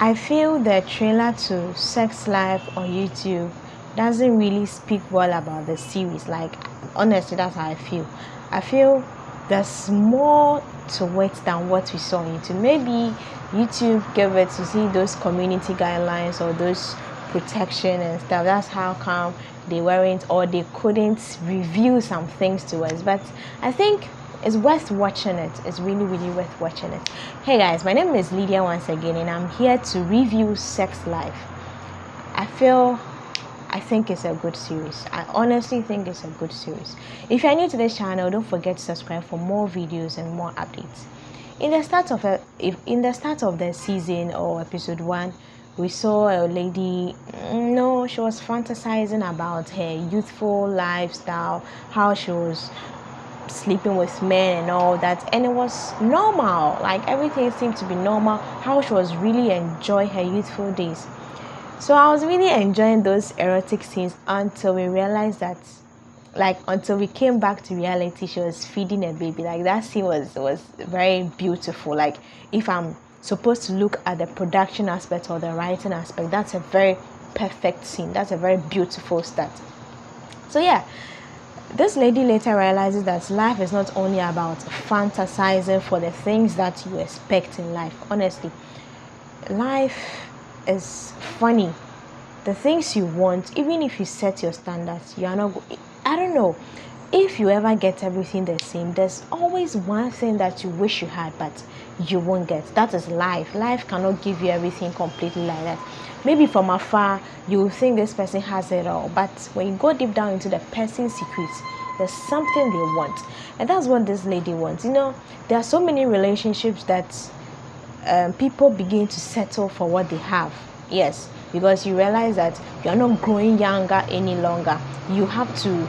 I feel the trailer to Sex Life on YouTube doesn't really speak well about the series. Like, honestly, that's how I feel. I feel there's more to it than what we saw on YouTube. Maybe YouTube gave it to see those community guidelines or those protection and stuff. That's how come they weren't or they couldn't review some things to us. But I think it's worth watching it. It's really worth watching it. Hey guys, my name is Lydia once again, and I'm here to review Sex Life. I think it's a good series. I honestly think it's a good series. If you're new to this channel, don't forget to subscribe for more videos and more updates. In the start of the season or episode 1, we saw a lady. She was fantasizing about her youthful lifestyle, how she was sleeping with men and all that, and it was normal. Like, everything seemed to be normal, how she was really enjoying her youthful days. So I was really enjoying those erotic scenes until we realized that, until we came back to reality, she was feeding a baby. Like, that scene was very beautiful. Like, if I'm supposed to look at the production aspect or the writing aspect, that's a very perfect scene. That's a very beautiful start. So yeah, this lady later realizes that life is not only about fantasizing for the things that you expect in life. Honestly, life is funny. The things you want, even if you set your standards, you are not. I don't know. If you ever get everything the same, there's always one thing that you wish you had, but you won't get. That is life. Life cannot give you everything completely like that. Maybe from afar, you think this person has it all, but when you go deep down into the person's secrets, there's something they want. And that's what this lady wants. There are so many relationships that people begin to settle for what they have. Yes, because you realize that you're not growing younger any longer. You have to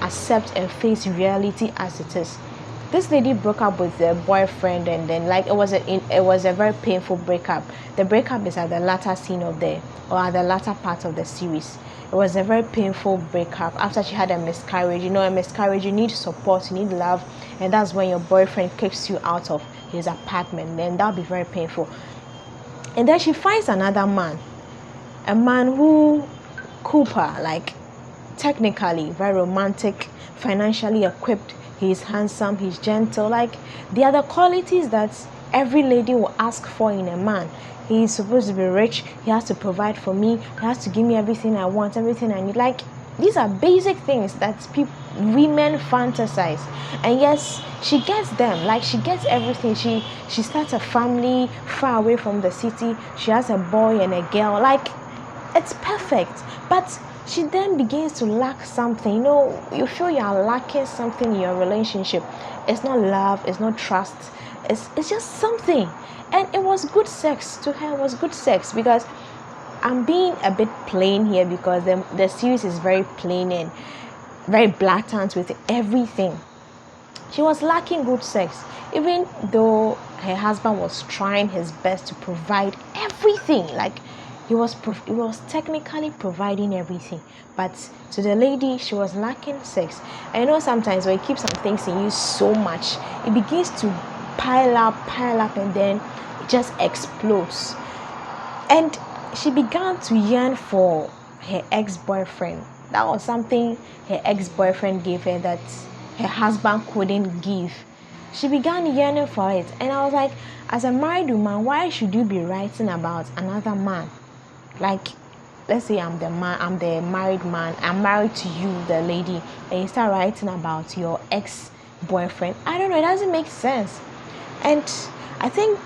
accept and face reality as it is. This lady broke up with their boyfriend, and then it was a very painful breakup. The breakup is at the latter scene at the latter part of the series. It was a very painful breakup after she had a miscarriage. A miscarriage, you need support, you need love, and that's when your boyfriend kicks you out of his apartment. Then that'll be very painful. And then she finds another man, a man who Cooper, technically very romantic, financially equipped. He's handsome, he's gentle. They are the qualities that every lady will ask for in a man. He's supposed to be rich, he has to provide for me, he has to give me everything I want, everything I need. These are basic things that women fantasize. And yes, she gets them. She gets everything. She starts a family far away from the city. She has a boy and a girl. It's perfect. But she then begins to lack something. You feel you are lacking something in your relationship. It's not love, it's not trust, it's just something. And it was good sex. To her, it was good sex. Because I'm being a bit plain here, because the series is very plain and very blatant with everything. She was lacking good sex, even though her husband was trying his best to provide everything. He was technically providing everything, but to the lady, she was lacking sex. And sometimes when you keep some things in you so much, it begins to pile up, and then it just explodes. And she began to yearn for her ex-boyfriend. That was something her ex-boyfriend gave her that her husband couldn't give. She began yearning for it. And I was like, as a married woman, why should you be writing about another man? Let's say I'm the married man, I'm married to you, the lady, and you start writing about your ex-boyfriend. I don't know, it doesn't make sense. And I think,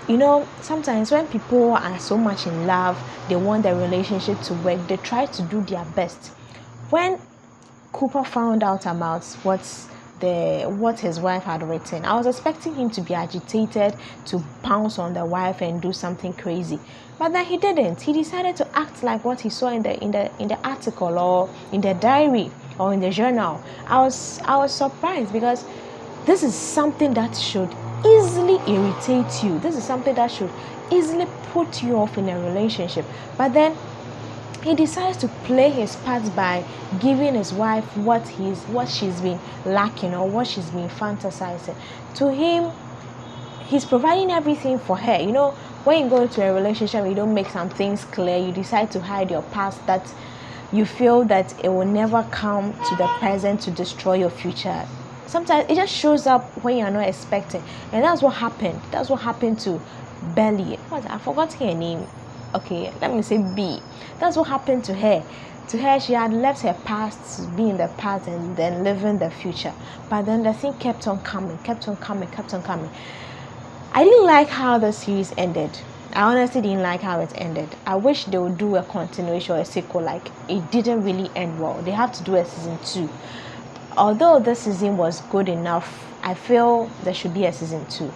sometimes when people are so much in love, they want their relationship to work, they try to do their best. When Cooper found out about what his wife had written, I was expecting him to be agitated, to pounce on the wife and do something crazy. But then he didn't. He decided to act like what he saw in the article or in the diary or in the journal. I was surprised, because this is something that should easily irritate you. This is something that should easily put you off in a relationship. But then he decides to play his part by giving his wife what she's been lacking or what she's been fantasizing. To him, he's providing everything for her. You know, when you go into a relationship, you don't make some things clear, you decide to hide your past, that you feel that it will never come to the present to destroy your future. Sometimes it just shows up when you're not expecting, and that's what happened. That's what happened to Belly. What, I forgot her name. Okay, let me say B. That's what happened to her. To her, she had left her past to be in the past and then live in the future. But then the thing kept on coming, kept on coming, kept on coming. I didn't like how the series ended. I honestly didn't like how it ended. I wish they would do a continuation or a sequel. Like, it didn't really end well. They have to do a season 2. Although this season was good enough, I feel there should be a season 2.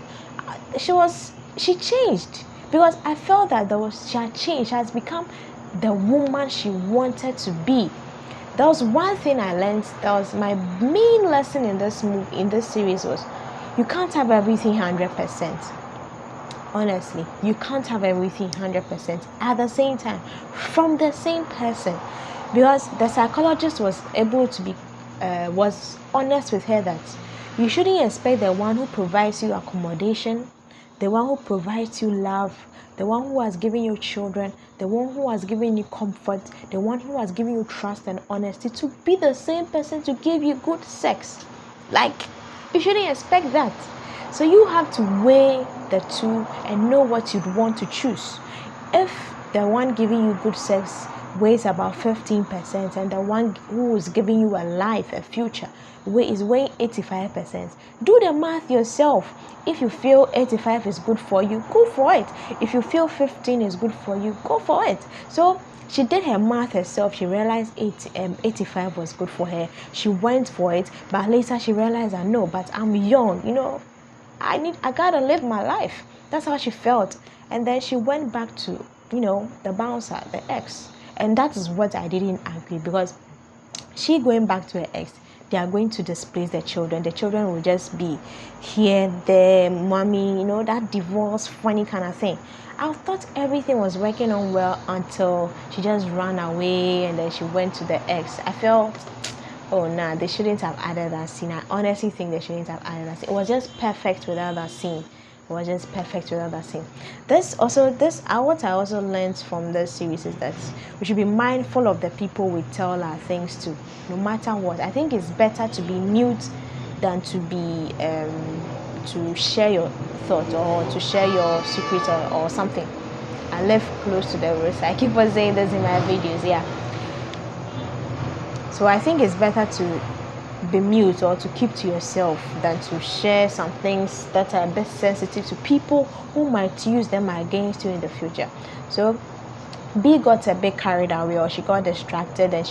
She changed, because I felt that she had changed. She has become the woman she wanted to be. That was one thing I learned. That was my main lesson in this series was, you can't have everything 100%. Honestly, you can't have everything 100% at the same time from the same person, because the psychologist was able to be was honest with her that you shouldn't expect the one who provides you accommodation, the one who provides you love, the one who has given you children, the one who has given you comfort, the one who has given you trust and honesty, to be the same person to give you good sex. Like, you shouldn't expect that. So you have to weigh the two and know what you'd want to choose. If the one giving you good sex weighs about 15%, and the one who is giving you a life, a future, is weighing 85%, do the math yourself. If you feel 85 is good for you, go for it. If you feel 15 is good for you, go for it. So she did her math herself. She realized 85 was good for her. She went for it, but later she realized that no, but I'm young, you know, I gotta live my life. That's how she felt. And then she went back to, you know, the bouncer, the ex. And that is what I didn't agree, because she going back to her ex, they are going to displace the children. The children will just be here, there, mommy, you know, that divorce, funny kind of thing. I thought everything was working on well until she just ran away and then she went to the ex. I felt, oh nah, they shouldn't have added that scene. I honestly think they shouldn't have added that scene. It was just perfect without that scene. It was just perfect without that scene. What I also learned from this series is that we should be mindful of the people we tell our things to, no matter what. I think it's better to be mute than to be to share your thoughts or to share your secret or something. I live close to the roost. I keep on saying this in my videos, yeah. So I think it's better to be mute or to keep to yourself than to share some things that are a bit sensitive to people who might use them against you in the future. So B got a bit carried away, or she got distracted, and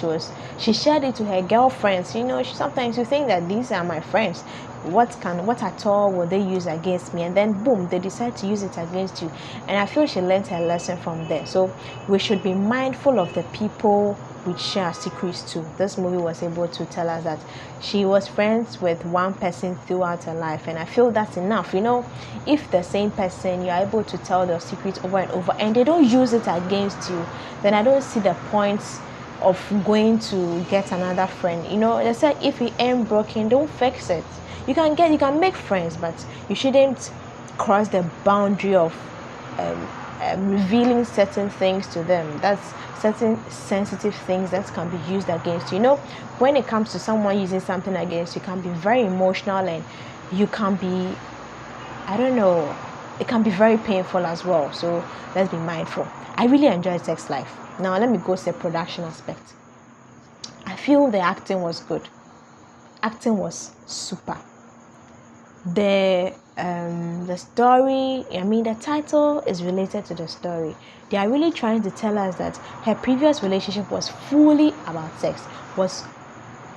she shared it to her girlfriends. You know, sometimes you think that these are my friends. What at all will they use against me? And then boom, they decide to use it against you. And I feel she learned her lesson from there. So we should be mindful of the people we share secrets to. This movie was able to tell us that she was friends with one person throughout her life, and I feel that's enough. You know, if the same person, you're able to tell their secrets over and over and they don't use it against you, then I don't see the point of going to get another friend. You know, they said if it ain't broken, don't fix it. You can make friends, but you shouldn't cross the boundary of revealing certain things to them. That's certain sensitive things that can be used against you. You know, when it comes to someone using something against you, can be very emotional, and you can be, I don't know, it can be very painful as well. So let's be mindful. I really enjoyed Sex Life. Now let me go to the production aspect. I feel the acting was good. Acting was super. The story, I mean, the title is related to the story. They are really trying to tell us that her previous relationship was fully about sex, was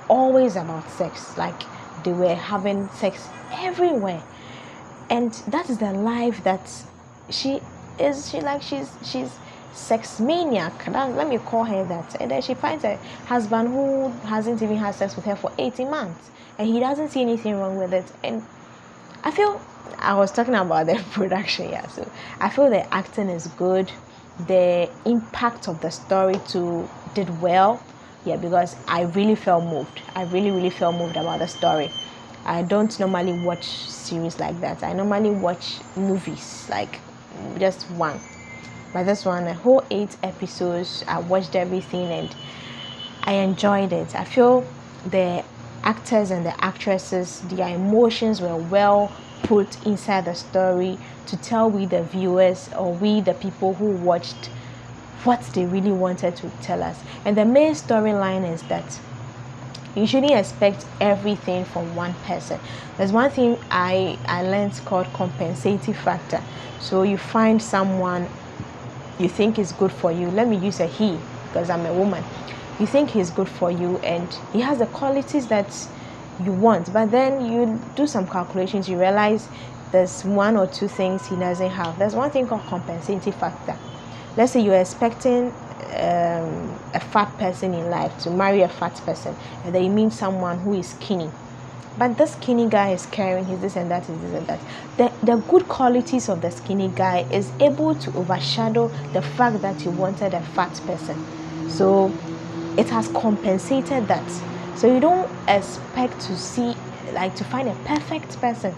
always about sex. Like, they were having sex everywhere, and that is the life that she's sex maniac. Let me call her that. And then she finds a husband who hasn't even had sex with her for 18 months, and he doesn't see anything wrong with it. And I was talking about the production, yeah. So I feel the acting is good. The impact of the story too did well, yeah, because I really felt moved. I really felt moved about the story. I don't normally watch series like that. I normally watch movies, like just one. But this one, a whole 8 episodes, I watched everything and I enjoyed it. I feel the actors and the actresses, their emotions were well put inside the story to tell we the viewers, or we the people who watched, what they really wanted to tell us. And the main storyline is that you shouldn't expect everything from one person. There's one thing I learned called compensating factor. So you find someone you think is good for you. Let me use a he, because I'm a woman. You think he's good for you and he has the qualities that you want, but then you do some calculations, you realize there's 1 or 2 things he doesn't have. There's one thing called compensating factor. Let's say you're expecting a fat person in life, to marry a fat person, and then you meet someone who is skinny, but this skinny guy is caring, he's this and that, is this and that. The good qualities of the skinny guy is able to overshadow the fact that you wanted a fat person, so it has compensated that. So you don't expect to see, like, to find a perfect person,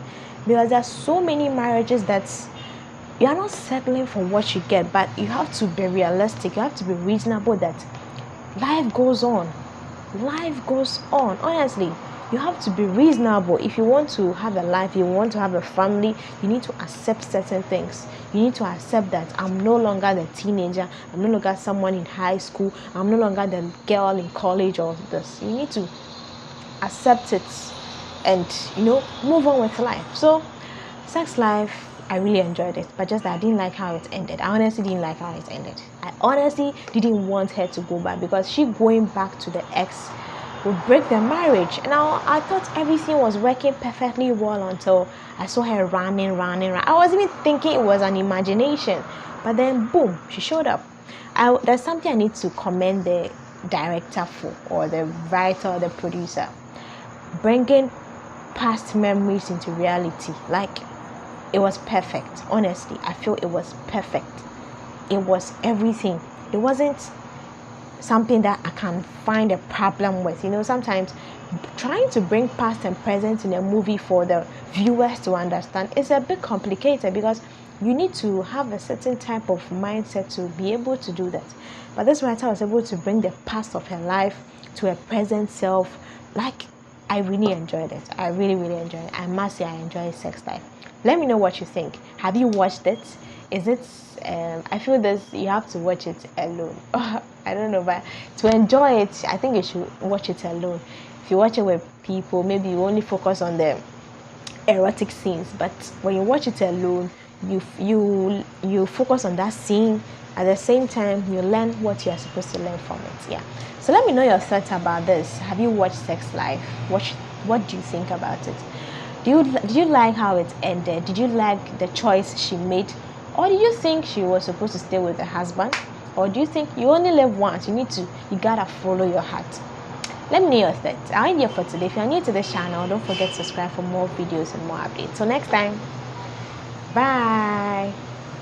because there are so many marriages that you are not settling for what you get, but you have to be realistic, you have to be reasonable that life goes on. Life goes on. Honestly, you have to be reasonable. If you want to have a life, you want to have a family, you need to accept certain things. You need to accept that I'm no longer the teenager, I'm no longer someone in high school, I'm no longer the girl in college or this. You need to accept it and, move on with life. So, sex life, I really enjoyed it, but just that I didn't like how it ended. I honestly didn't like how it ended. I honestly didn't want her to go back, because she going back to the ex would break their marriage. And I thought everything was working perfectly well until I saw her running. I was even thinking it was an imagination, but then boom, she showed up. There's something I need to commend the director for, or the writer or the producer, bringing past memories into reality. Like, it was perfect. Honestly, I feel it was perfect. It was everything. It wasn't something that I can find a problem with. Sometimes trying to bring past and present in a movie for the viewers to understand is a bit complicated, because you need to have a certain type of mindset to be able to do that. But this writer was able to bring the past of her life to her present self. Like, I really enjoyed it. I really, really enjoyed it. I must say I enjoyed Sex Life. Let me know what you think. Have you watched it? Is it I feel this, you have to watch it alone. I don't know, but to enjoy it, I think you should watch it alone. If you watch it with people, maybe you only focus on the erotic scenes, but when you watch it alone, you focus on that scene. At the same time, you learn what you are supposed to learn from it. Yeah. So let me know your thoughts about this. Have you watched Sex Life? What do you think about it? Did you like how it ended? Did you like the choice she made? Or do you think she was supposed to stay with her husband? Or do you think you only live once? You gotta follow your heart. Let me know your thoughts. I'm here for today. If you're new to the channel, don't forget to subscribe for more videos and more updates. Till next time, bye.